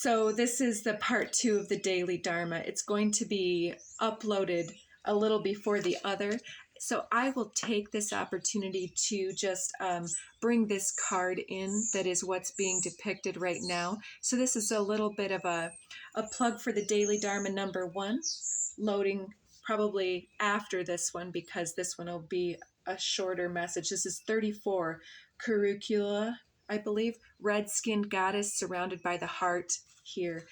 So this is the part 2 of the daily Dharma. It's going to be uploaded a little before the other. So I will take this opportunity to just bring this card in that is what's being depicted right now. So this is a little bit of a plug for the daily Dharma number 1, loading probably after this one because this one will be a shorter message. This is 34, Kurukulla, I believe, red-skinned goddess surrounded by the heart here.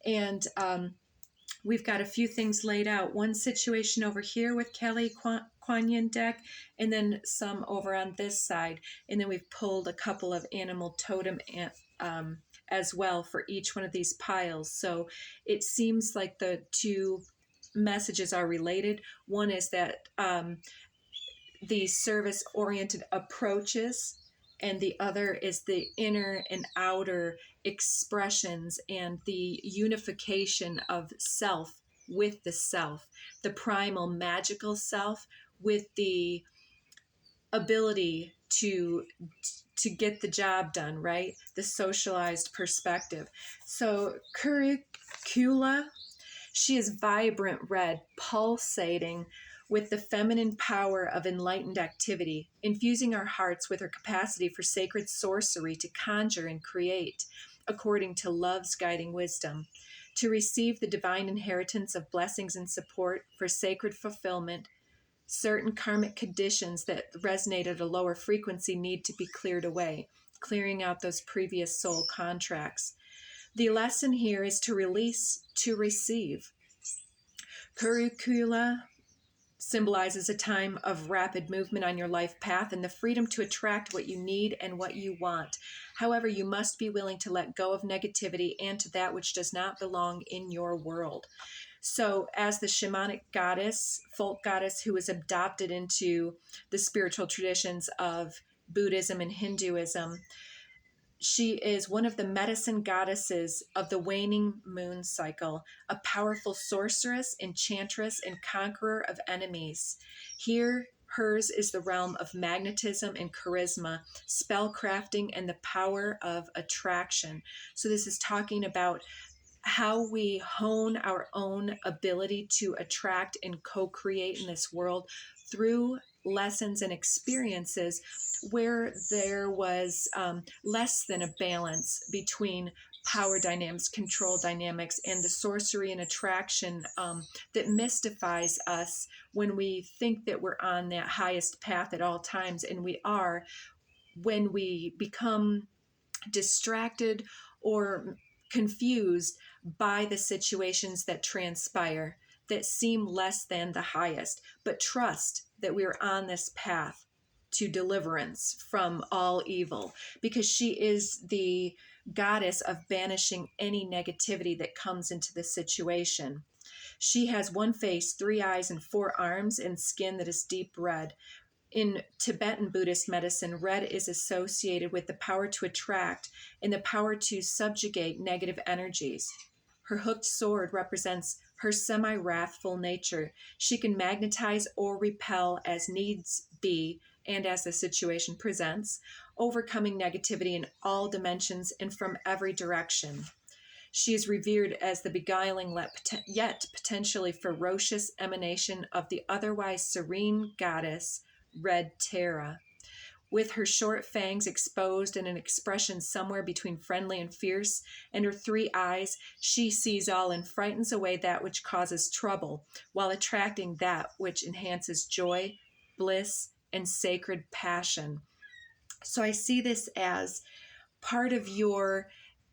And we've got a few things laid out. One situation over here with Kelly Kuan Yin deck, and then some over on this side. And then we've pulled a couple of animal totem as well for each one of these piles. So it seems like the two messages are related. One is that the service-oriented approaches, and the other is the inner and outer expressions and the unification of self with the self, the primal magical self with the ability to get the job done, right? The socialized perspective. So Kurukulla, she is vibrant red, pulsating with the feminine power of enlightened activity, infusing our hearts with her capacity for sacred sorcery to conjure and create, according to love's guiding wisdom, to receive the divine inheritance of blessings and support for sacred fulfillment. Certain karmic conditions that resonate at a lower frequency need to be cleared away, clearing out those previous soul contracts. The lesson here is to release, to receive. Kurukulla symbolizes a time of rapid movement on your life path and the freedom to attract what you need and what you want. However, you must be willing to let go of negativity and to that which does not belong in your world. So as the shamanic goddess, folk goddess who was adopted into the spiritual traditions of Buddhism and Hinduism, she is one of the medicine goddesses of the waning moon cycle, a powerful sorceress, enchantress, and conqueror of enemies. Here, hers is the realm of magnetism and charisma, spellcrafting, and the power of attraction. So this is talking about how we hone our own ability to attract and co-create in this world through lessons and experiences where there was less than a balance between power dynamics, control dynamics, and the sorcery and attraction that mystifies us when we think that we're on that highest path at all times, and we are when we become distracted or confused by the situations that transpire that seem less than the highest, but trust that we are on this path to deliverance from all evil, because she is the goddess of banishing any negativity that comes into the situation. She has one face, 3 eyes, and 4 arms, and skin that is deep red. In Tibetan Buddhist medicine, red is associated with the power to attract and the power to subjugate negative energies. Her hooked sword represents her semi-wrathful nature. She can magnetize or repel as needs be and as the situation presents, overcoming negativity in all dimensions and from every direction. She is revered as the beguiling yet potentially ferocious emanation of the otherwise serene goddess, Red Terra. With her short fangs exposed and an expression somewhere between friendly and fierce, and her 3 eyes, she sees all and frightens away that which causes trouble, while attracting that which enhances joy, bliss, and sacred passion. So I see this as part of your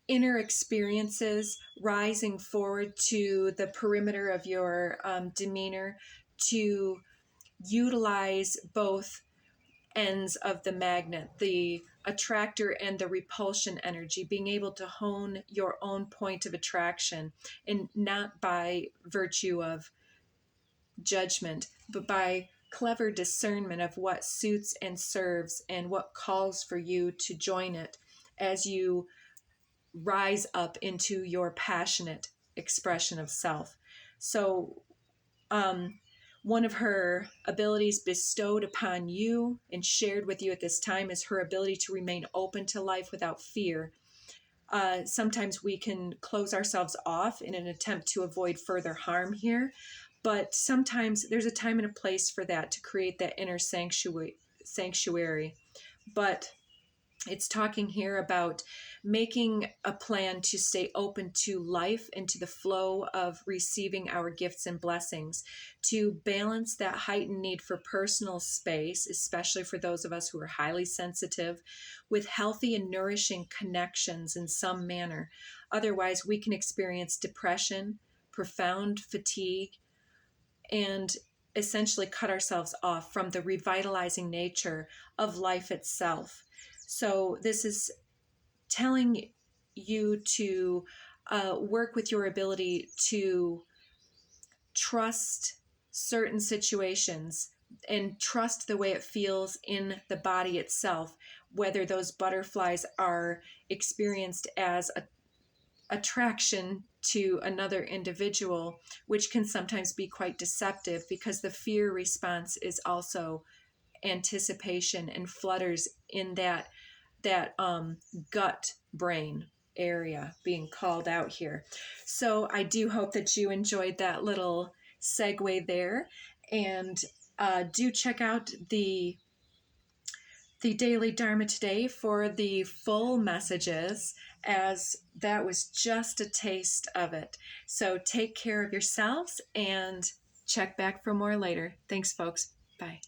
inner experiences rising forward to the perimeter of your demeanor to utilize both ends of the magnet, the attractor and the repulsion energy, being able to hone your own point of attraction, and not by virtue of judgment, but by clever discernment of what suits and serves and what calls for you to join it as you rise up into your passionate expression of self. So, one of her abilities bestowed upon you and shared with you at this time is her ability to remain open to life without fear. Sometimes we can close ourselves off in an attempt to avoid further harm here. But sometimes there's a time and a place for that, to create that inner sanctuary. But it's talking here about making a plan to stay open to life and to the flow of receiving our gifts and blessings, to balance that heightened need for personal space, especially for those of us who are highly sensitive, with healthy and nourishing connections in some manner. Otherwise, we can experience depression, profound fatigue, and essentially cut ourselves off from the revitalizing nature of life itself. So this is telling you to work with your ability to trust certain situations and trust the way it feels in the body itself, whether those butterflies are experienced as a attraction to another individual, which can sometimes be quite deceptive, because the fear response is also anticipation and flutters in that gut brain area being called out here. So I do hope that you enjoyed that little segue there, and do check out the Daily Dharma today for the full messages, as that was just a taste of it. So take care of yourselves and check back for more later. Thanks, folks. Bye.